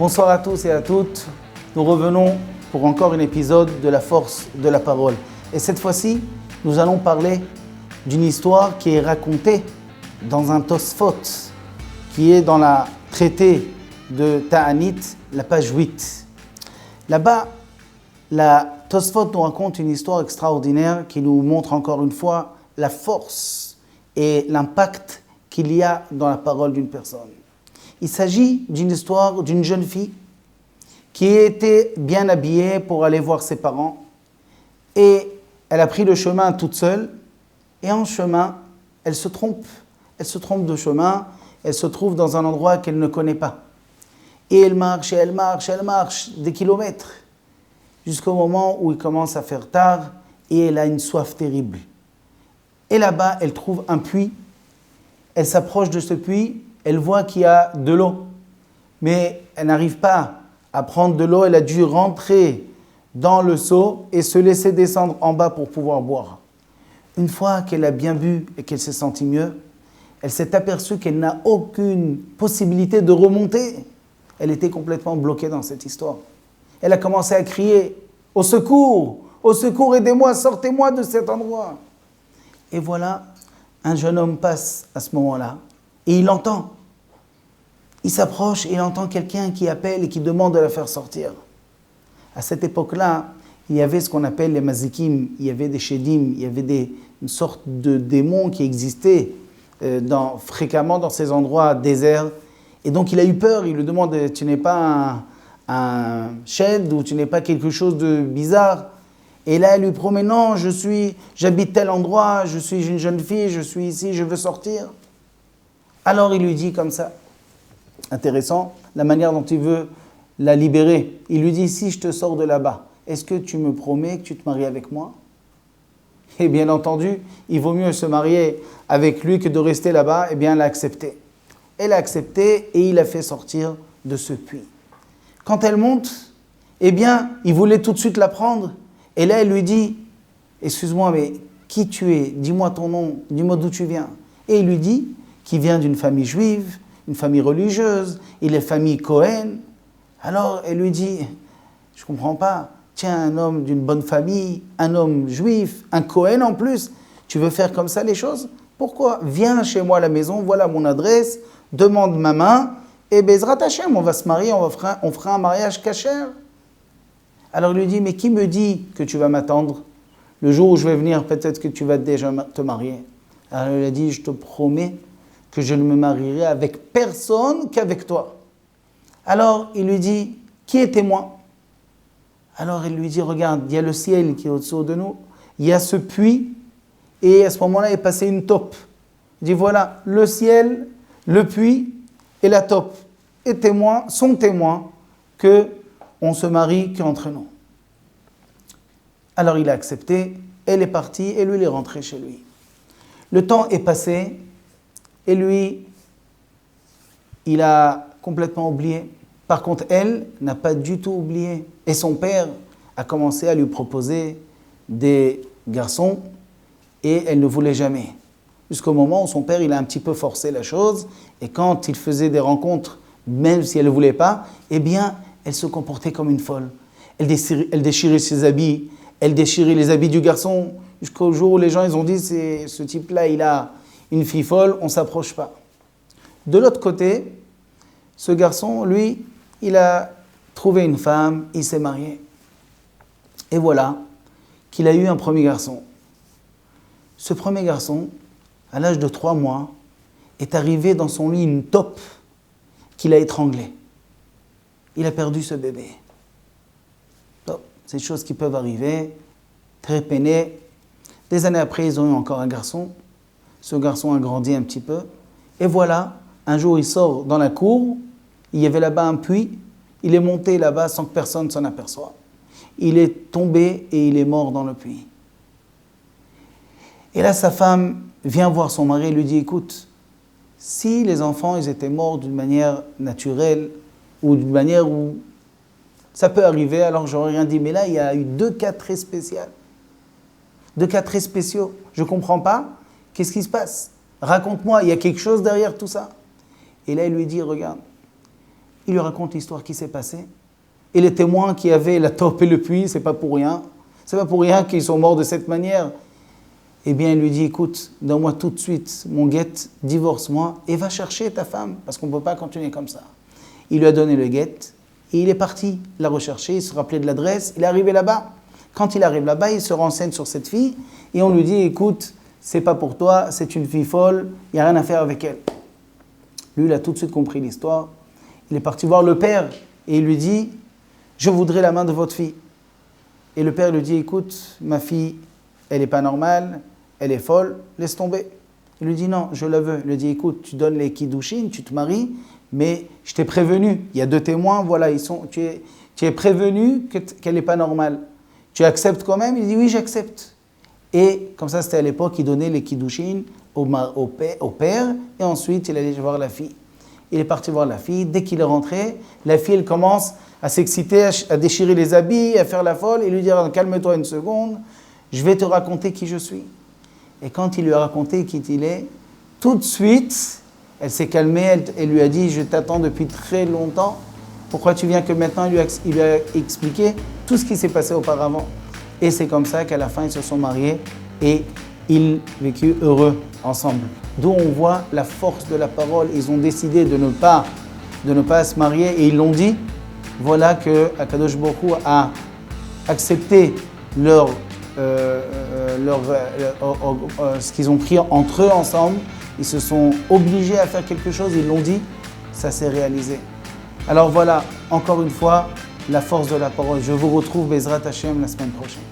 Bonsoir à tous et à toutes. Nous revenons pour encore un épisode de la force de la parole. Et cette fois-ci, nous allons parler d'une histoire qui est racontée dans un Tosfot, qui est dans la traité de Ta'anit, la page 8. Là-bas, la Tosfot nous raconte une histoire extraordinaire qui nous montre encore une fois la force et l'impact qu'il y a dans la parole d'une personne. Il s'agit d'une histoire d'une jeune fille qui était bien habillée pour aller voir ses parents et elle a pris le chemin toute seule et en chemin, elle se trompe de chemin, elle se trouve dans un endroit qu'elle ne connaît pas. Et elle marche des kilomètres jusqu'au moment où il commence à faire tard et elle a une soif terrible. Et là-bas, elle trouve un puits, elle s'approche de ce puits, elle voit qu'il y a de l'eau, mais elle n'arrive pas à prendre de l'eau, elle a dû rentrer dans le seau et se laisser descendre en bas pour pouvoir boire. Une fois qu'elle a bien bu et qu'elle s'est sentie mieux, elle s'est aperçue qu'elle n'a aucune possibilité de remonter. Elle était complètement bloquée dans cette histoire. Elle a commencé à crier « Au secours, aidez-moi, sortez-moi de cet endroit !» Et voilà, un jeune homme passe à ce moment-là et il entend. Il s'approche et il entend quelqu'un qui appelle et qui demande de la faire sortir. À cette époque-là, il y avait ce qu'on appelle les mazikim, il y avait des shedim, il y avait une sorte de démons qui existaient fréquemment dans ces endroits déserts. Et donc il a eu peur, il lui demande « Tu n'es pas un shed ou tu n'es pas quelque chose de bizarre ?» Et là, elle lui promet « Non, j'habite tel endroit, je suis une jeune fille, je suis ici, je veux sortir. » Alors il lui dit comme ça, intéressant, la manière dont il veut la libérer. Il lui dit « Si je te sors de là-bas, est-ce que tu me promets que tu te maries avec moi ?» Et bien entendu, il vaut mieux se marier avec lui que de rester là-bas. Eh bien, elle a accepté. Elle a accepté et il a fait sortir de ce puits. Quand elle monte, eh bien, il voulait tout de suite la prendre. Et là, elle lui dit « Excuse-moi, mais qui tu es? Dis-moi ton nom, dis-moi d'où tu viens. » Et il lui dit qu'il vient d'une famille juive, une famille religieuse, il est famille Cohen. Alors, elle lui dit « Je ne comprends pas. Tiens, un homme d'une bonne famille, un homme juif, un Cohen en plus, tu veux faire comme ça les choses? Pourquoi? Viens chez moi à la maison, voilà mon adresse, demande ma main, et Bezrat Hashem, on va se marier, on fera un mariage kasher. » Alors il lui dit, mais qui me dit que tu vas m'attendre? Le jour où je vais venir, peut-être que tu vas déjà te marier. Alors il a dit, je te promets que je ne me marierai avec personne qu'avec toi. Alors il lui dit, qui est témoin? Alors il lui dit, regarde, il y a le ciel qui est au-dessous de nous, il y a ce puits, et à ce moment-là, il est passé une taupe. Il dit, voilà, le ciel, le puits et la taupe sont témoins qu'on se marie qu'entre nous. Alors il a accepté, elle est partie, et lui, il est rentré chez lui. Le temps est passé, et lui, il a complètement oublié. Par contre, elle n'a pas du tout oublié. Et son père a commencé à lui proposer des garçons et elle ne voulait jamais. Jusqu'au moment où son père, il a un petit peu forcé la chose et quand il faisait des rencontres, même si elle ne voulait pas, eh bien, elle se comportait comme une folle. Elle déchirait ses habits, elle déchirait les habits du garçon jusqu'au jour où les gens ils ont dit ce type-là, il a une fille folle, on ne s'approche pas. De l'autre côté, ce garçon, lui, il a trouvé une femme, il s'est marié. Et voilà qu'il a eu un premier garçon. Ce premier garçon, à l'âge de 3 mois, est arrivé dans son lit une taupe qu'il a étranglée. Il a perdu ce bébé. C'est des choses qui peuvent arriver, très peiné. Des années après, ils ont eu encore un garçon. Ce garçon a grandi un petit peu. Et voilà, un jour, il sort dans la cour. Il y avait là-bas un puits. Il est monté là-bas sans que personne s'en aperçoive. Il est tombé et il est mort dans le puits. Et là, sa femme vient voir son mari et lui dit, écoute, si les enfants ils étaient morts d'une manière naturelle ou d'une manière où ça peut arriver, alors j'aurais rien dit. Mais là, il y a eu 2 cas très spéciaux. 2 cas très spéciaux. Je ne comprends pas. Qu'est-ce qui se passe? Raconte-moi, il y a quelque chose derrière tout ça. Et là, il lui dit, regarde, Il lui raconte l'histoire qui s'est passée. Et les témoins qui avaient la taupe et le puits, c'est pas pour rien. C'est pas pour rien qu'ils sont morts de cette manière. Eh bien, il lui dit, écoute, donne-moi tout de suite mon guet, divorce-moi et va chercher ta femme, parce qu'on ne peut pas continuer comme ça. Il lui a donné le guet et il est parti la rechercher, il se rappelait de l'adresse, il est arrivé là-bas. Quand il arrive là-bas, il se renseigne sur cette fille et on lui dit, écoute, c'est pas pour toi, c'est une fille folle, il n'y a rien à faire avec elle. Lui, il a tout de suite compris l'histoire. Il est parti voir le père et il lui dit, je voudrais la main de votre fille. Et le père lui dit, écoute, ma fille, elle n'est pas normale, elle est folle, laisse tomber. Il lui dit, non, je la veux. Il lui dit, écoute, tu donnes les kiddushin, tu te maries, mais je t'ai prévenu, il y a 2 témoins, voilà, tu es prévenu qu'elle n'est pas normale. Tu acceptes quand même? Il dit, oui, j'accepte. Et comme ça, c'était à l'époque, il donnait les kiddushin au père, et ensuite, il allait voir la fille. Il est parti voir la fille, dès qu'il est rentré, la fille, elle commence à s'exciter, à déchirer les habits, à faire la folle, et lui dire, calme-toi une seconde, je vais te raconter qui je suis. Et quand il lui a raconté qui il est, tout de suite, elle s'est calmée, elle lui a dit, je t'attends depuis très longtemps, pourquoi tu viens que maintenant? Il lui a expliqué tout ce qui s'est passé auparavant. Et c'est comme ça qu'à la fin, ils se sont mariés et ils vécurent heureux ensemble. D'où on voit la force de la parole. Ils ont décidé de ne pas se marier et ils l'ont dit. Voilà que Akadosh Baruch Hu a accepté ce qu'ils ont pris entre eux ensemble. Ils se sont obligés à faire quelque chose, ils l'ont dit, ça s'est réalisé. Alors voilà, encore une fois, la force de la parole. Je vous retrouve Bezrat Hashem la semaine prochaine.